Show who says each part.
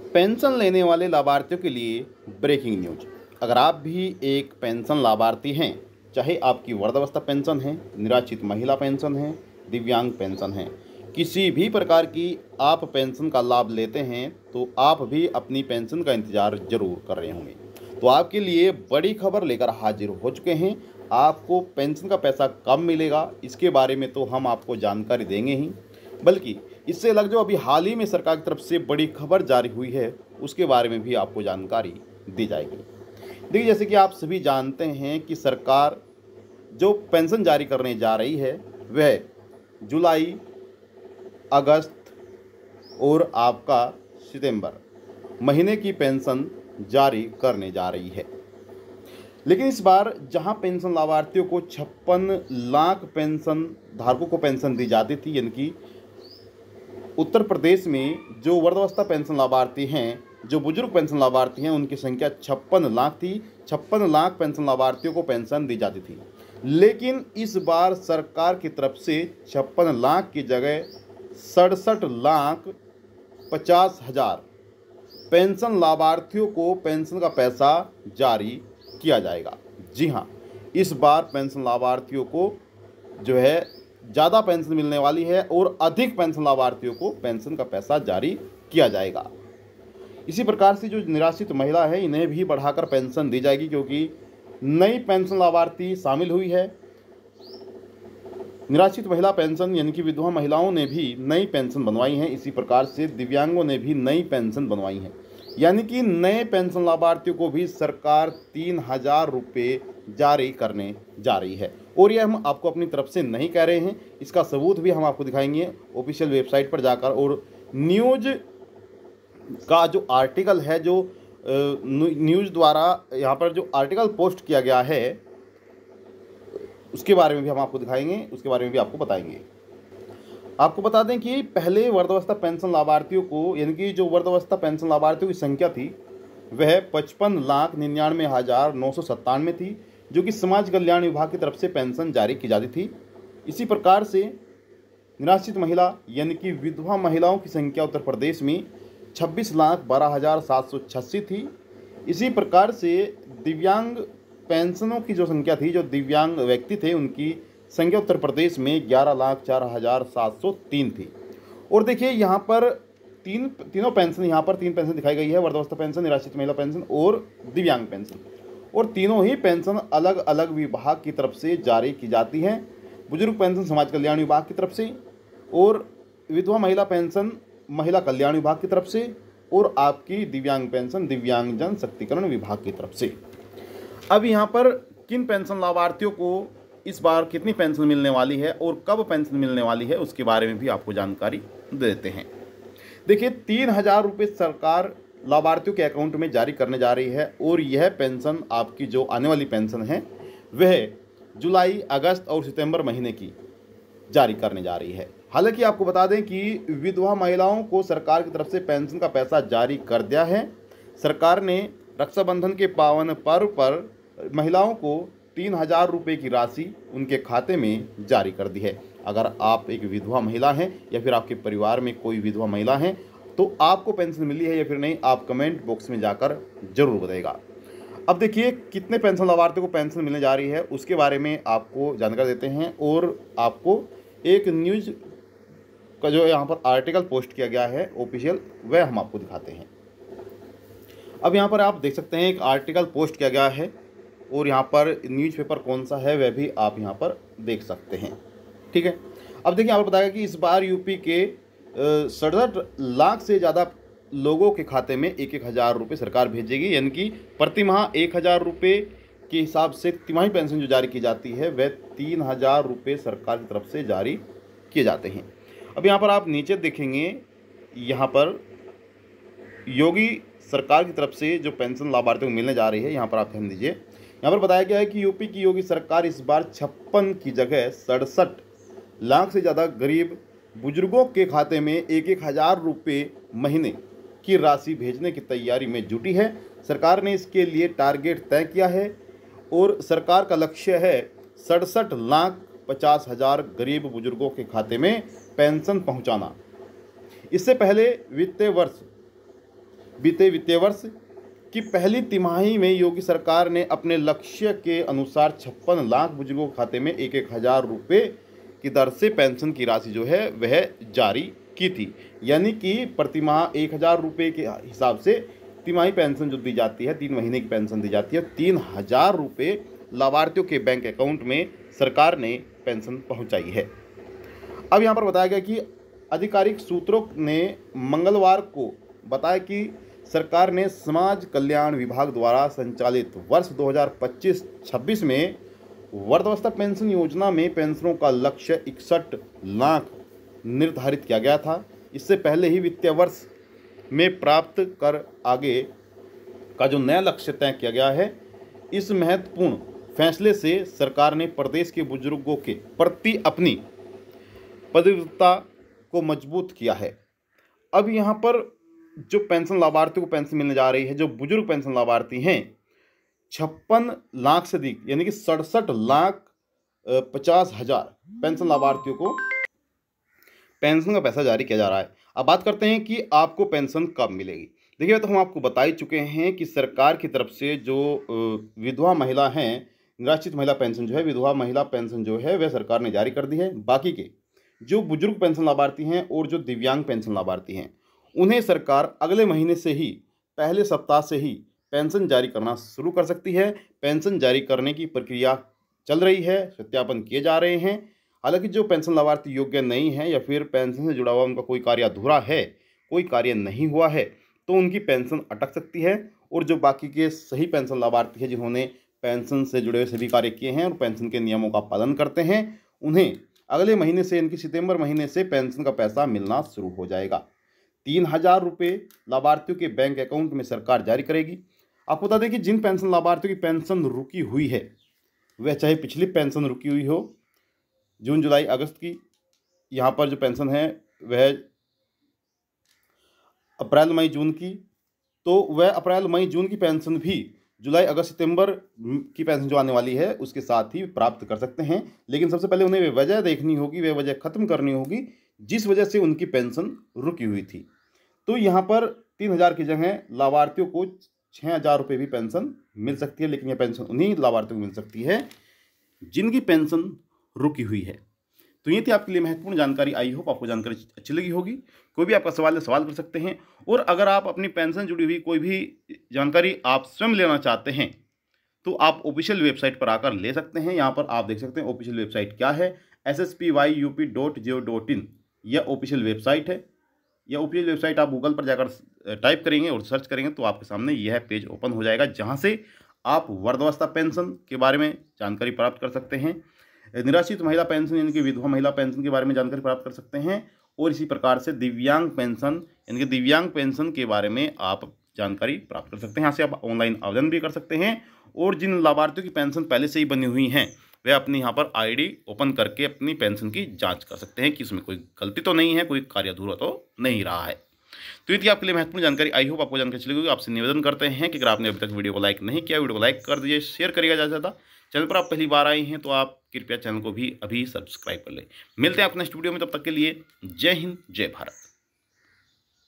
Speaker 1: Pension लेने वाले लाभार्थियों के लिए ब्रेकिंग न्यूज। अगर आप भी एक पेंशन लाभार्थी हैं, चाहे आपकी वृद्धावस्था पेंशन है, निराश्रित महिला पेंशन है, दिव्यांग पेंशन है, किसी भी प्रकार की आप पेंशन का लाभ लेते हैं तो आप भी अपनी पेंशन का इंतजार जरूर कर रहे होंगे। तो आपके लिए बड़ी खबर लेकर हाजिर हो चुके हैं। आपको पेंशन का पैसा कब मिलेगा, इसके बारे में तो हम आपको जानकारी देंगे ही, बल्कि इससे अलग जो अभी हाल ही में सरकार की तरफ से बड़ी खबर जारी हुई है उसके बारे में भी आपको जानकारी दी जाएगी। देखिए, जैसे कि आप सभी जानते हैं कि सरकार जो पेंशन जारी करने जा रही है वह जुलाई, अगस्त और आपका सितंबर महीने की पेंशन जारी करने जा रही है। लेकिन इस बार जहां पेंशन लाभार्थियों को 56 लाख पेंशन धारकों को पेंशन दी जाती थी, यानी कि उत्तर प्रदेश में जो वृद्धावस्था पेंशन लाभार्थी हैं, जो बुजुर्ग पेंशन लाभार्थी हैं, उनकी संख्या 56 लाख थी। 56 लाख पेंशन लाभार्थियों को पेंशन दी जाती थी। लेकिन इस बार सरकार की तरफ से 56 लाख की जगह 67,50,000 पेंशन लाभार्थियों को पेंशन का पैसा जारी किया जाएगा। जी हाँ, इस बार पेंशन लाभार्थियों को जो है ज़्यादा पेंशन मिलने वाली है और अधिक पेंशन लाभार्थियों को पेंशन का पैसा जारी किया जाएगा। इसी प्रकार से जो निराश्रित महिला है, इन्हें भी बढ़ाकर पेंशन दी जाएगी, क्योंकि नई पेंशन लाभार्थी शामिल हुई है। निराश्रित महिला पेंशन यानी कि विधवा महिलाओं ने भी नई पेंशन बनवाई है। इसी प्रकार से दिव्यांगों ने भी नई पेंशन बनवाई है, यानी कि नए पेंशन लाभार्थियों को भी सरकार 3,000 रुपये जारी करने जा रही है। और यह हम आपको अपनी तरफ से नहीं कह रहे हैं, इसका सबूत भी हम आपको दिखाएंगे ऑफिशियल वेबसाइट पर जाकर। और न्यूज का जो आर्टिकल है, जो न्यूज़ द्वारा यहाँ पर जो आर्टिकल पोस्ट किया गया है, उसके बारे में भी हम आपको दिखाएंगे, उसके बारे में भी आपको बताएंगे। आपको बता दें कि पहले वृद्धावस्था पेंशन लाभार्थियों को, यानी कि जो वृद्धावस्था पेंशन लाभार्थियों की संख्या थी वह 55,99,997 थी, जो कि समाज कल्याण विभाग की तरफ से पेंशन जारी की जाती थी। इसी प्रकार से निराश्रित महिला यानी कि विधवा महिलाओं की संख्या उत्तर प्रदेश में 26,12,786 थी। इसी प्रकार से दिव्यांग पेंशनों की जो संख्या थी, जो दिव्यांग व्यक्ति थे, उनकी संख्या उत्तर प्रदेश में 11,04,703 थी। और देखिए, यहाँ पर तीनों पेंशन, यहाँ पर 3 पेंशन दिखाई गई है: वृद्धावस्था पेंशन, निराश्रित महिला पेंशन और दिव्यांग पेंशन। और तीनों ही पेंशन अलग अलग विभाग की तरफ से जारी की जाती हैं। बुजुर्ग पेंशन समाज कल्याण विभाग की तरफ से, और विधवा महिला पेंशन महिला कल्याण विभाग की तरफ से, और आपकी दिव्यांग पेंशन दिव्यांगजन सशक्तिकरण विभाग की तरफ से। अब यहाँ पर किन पेंशन लाभार्थियों को इस बार कितनी पेंशन मिलने वाली है और कब पेंशन मिलने वाली है, उसके बारे में भी आपको जानकारी दे देते हैं। देखिए, 3,000 रुपये सरकार लाभार्थियों के अकाउंट में जारी करने जा रही है। और यह पेंशन, आपकी जो आने वाली पेंशन है, वह जुलाई, अगस्त और सितंबर महीने की जारी करने जा रही है। हालांकि आपको बता दें कि विधवा महिलाओं को सरकार की तरफ से पेंशन का पैसा जारी कर दिया है। सरकार ने रक्षाबंधन के पावन पर्व पर महिलाओं को 3,000 रुपये की राशि उनके खाते में जारी कर दी है। अगर आप एक विधवा महिला हैं या फिर आपके परिवार में कोई विधवा महिला है तो आपको पेंशन मिली है या फिर नहीं, आप कमेंट बॉक्स में जाकर जरूर बताइएगा। अब देखिए, कितने पेंशन लाभार्थियों को पेंशन मिलने जा रही है उसके बारे में आपको जानकारी देते हैं। और आपको एक न्यूज़ का जो यहाँ पर आर्टिकल पोस्ट किया गया है ऑफिशियल, वह हम आपको दिखाते हैं। अब यहाँ पर आप देख सकते हैं एक आर्टिकल पोस्ट किया गया है, और यहाँ पर न्यूज़पेपर कौन सा है वह भी आप यहाँ पर देख सकते हैं। ठीक है, अब देखिए, यहाँ पर बताया कि इस बार यूपी के 67 लाख से ज़्यादा लोगों के खाते में 1,000 रुपये सरकार भेजेगी, यानी कि प्रति माह 1,000 रुपये के हिसाब से तिमाही पेंशन जो जारी की जाती है वह 3,000 रुपये सरकार की तरफ से जारी किए जाते हैं। अब यहाँ पर आप नीचे देखेंगे, यहाँ पर योगी सरकार की तरफ से जो पेंशन लाभार्थियों को मिलने जा रही है, यहाँ पर आप ध्यान दीजिए। यहाँ पर बताया गया है कि यूपी की योगी सरकार इस बार 56 की जगह 67 लाख से ज़्यादा गरीब बुजुर्गों के खाते में 1,000 रुपये महीने की राशि भेजने की तैयारी में जुटी है। सरकार ने इसके लिए टारगेट तय किया है और सरकार का लक्ष्य है 67,50,000 गरीब बुजुर्गों के खाते में पेंशन पहुंचाना। इससे पहले वित्तीय वर्ष बीते वित्तीय वर्ष की पहली तिमाही में योगी सरकार ने अपने लक्ष्य के अनुसार 56 लाख बुजुर्गों के खाते में 1,000 रुपये की दर से पेंशन की राशि जो है वह जारी की थी। यानी कि प्रतिमाह 1,000 रुपये के हिसाब से तिमाही पेंशन जो दी जाती है, 3 महीने की पेंशन दी जाती है, 3,000 रुपये लाभार्थियों के बैंक अकाउंट में सरकार ने पेंशन पहुंचाई है। अब यहाँ पर बताया गया कि आधिकारिक सूत्रों ने मंगलवार को बताया कि सरकार ने समाज कल्याण विभाग द्वारा संचालित वर्ष 2025-26 में वृद्धावस्था पेंशन योजना में पेंशनों का लक्ष्य 61 लाख निर्धारित किया गया था। इससे पहले ही वित्तीय वर्ष में प्राप्त कर आगे का जो नया लक्ष्य तय किया गया है, इस महत्वपूर्ण फैसले से सरकार ने प्रदेश के बुजुर्गों के प्रति अपनी प्रतिबद्धता को मजबूत किया है। अब यहाँ पर जो पेंशन लाभार्थियों को पेंशन मिलने जा रही है, जो बुजुर्ग पेंशन लाभार्थी हैं, 56 लाख से अधिक यानी कि 67,50,000 पेंशन लाभार्थियों को पेंशन का पैसा जारी किया जा रहा है। अब बात करते हैं कि आपको पेंशन कब मिलेगी। देखिए, तो हम आपको बता ही चुके हैं कि सरकार की तरफ से जो विधवा महिला हैं, निराश्रित महिला पेंशन जो है, विधवा महिला पेंशन जो है वह सरकार ने जारी कर दी है। बाकी के जो बुजुर्ग पेंशन लाभार्थी हैं और जो दिव्यांग पेंशन लाभार्थी हैं, उन्हें सरकार अगले महीने से ही, पहले सप्ताह से ही पेंशन जारी करना शुरू कर सकती है। पेंशन जारी करने की प्रक्रिया चल रही है, सत्यापन किए जा रहे हैं। हालांकि जो पेंशन लाभार्थी योग्य नहीं है या फिर पेंशन से जुड़ा हुआ उनका कोई कार्य अधूरा है, कोई कार्य नहीं हुआ है, तो उनकी पेंशन अटक सकती है। और जो बाकी के सही पेंशन लाभार्थी हैं, जिन्होंने पेंशन से जुड़े हुए सभी कार्य किए हैं और पेंशन के नियमों का पालन करते हैं, उन्हें अगले महीने से, इनकी सितंबर महीने से पेंशन का पैसा मिलना शुरू हो जाएगा। 3,000 रुपये लाभार्थियों के बैंक अकाउंट में सरकार जारी करेगी। आपको बता दें कि जिन पेंशन लाभार्थियों की पेंशन रुकी हुई है, वह चाहे पिछली पेंशन रुकी हुई हो, जून जुलाई अगस्त की, यहाँ पर जो पेंशन है वह अप्रैल मई जून की, तो वह अप्रैल मई जून की पेंशन भी जुलाई अगस्त सितंबर की पेंशन जो आने वाली है उसके साथ ही प्राप्त कर सकते हैं। लेकिन सबसे पहले उन्हें वह वजह देखनी होगी, वह वजह ख़त्म करनी होगी जिस वजह से उनकी पेंशन रुकी हुई थी। तो यहाँ पर 3,000 की जगह लाभार्थियों को 6,000 रुपये भी पेंशन मिल सकती है। लेकिन यह पेंशन उन्हीं लाभार्थियों को मिल सकती है जिनकी पेंशन रुकी हुई है। तो ये थी आपके लिए महत्वपूर्ण जानकारी। आई होप आपको जानकारी अच्छी लगी होगी। कोई भी आपका सवाल है, सवाल कर सकते हैं। और अगर आप अपनी पेंशन जुड़ी हुई कोई भी जानकारी आप स्वयं लेना चाहते हैं तो आप ऑफिशियल वेबसाइट पर आकर ले सकते हैं। यहाँ पर आप देख सकते हैं ऑफिशियल वेबसाइट क्या है, sspyup.go.in यह ऑफिशियल वेबसाइट है। यह ऑफिशियल वेबसाइट आप गूगल पर जाकर टाइप करेंगे और सर्च करेंगे तो आपके सामने यह पेज ओपन हो जाएगा, जहाँ से आप वृद्धावस्था पेंशन के बारे में जानकारी प्राप्त कर सकते हैं, निराश्रित महिला पेंशन यानी कि विधवा महिला पेंशन के बारे में जानकारी प्राप्त कर सकते हैं, और इसी प्रकार से दिव्यांग पेंशन यानी कि दिव्यांग पेंशन के बारे में आप जानकारी प्राप्त कर सकते हैं। यहाँ से आप ऑनलाइन आवेदन भी कर सकते हैं। और जिन लाभार्थियों की पेंशन पहले से ही बनी हुई हैं, वे अपनी यहाँ पर आईडी ओपन करके अपनी पेंशन की जांच कर सकते हैं कि इसमें कोई गलती तो नहीं है, कोई कार्य अधूरा तो नहीं रहा है। तो ये थी आपके लिए महत्वपूर्ण जानकारी। आई होप आपको जानकारी चली होगी। आपसे निवेदन करते हैं कि अगर आपने अभी तक वीडियो को लाइक नहीं किया, वीडियो को लाइक कर दीजिए, शेयर करिएगा ज़्यादा से ज़्यादा। चैनल पर आप पहली बार आए हैं तो आप कृपया चैनल को भी अभी सब्सक्राइब कर लें। मिलते हैं आपको नेक्स्ट वीडियो में, तब तक के लिए जय हिंद, जय भारत।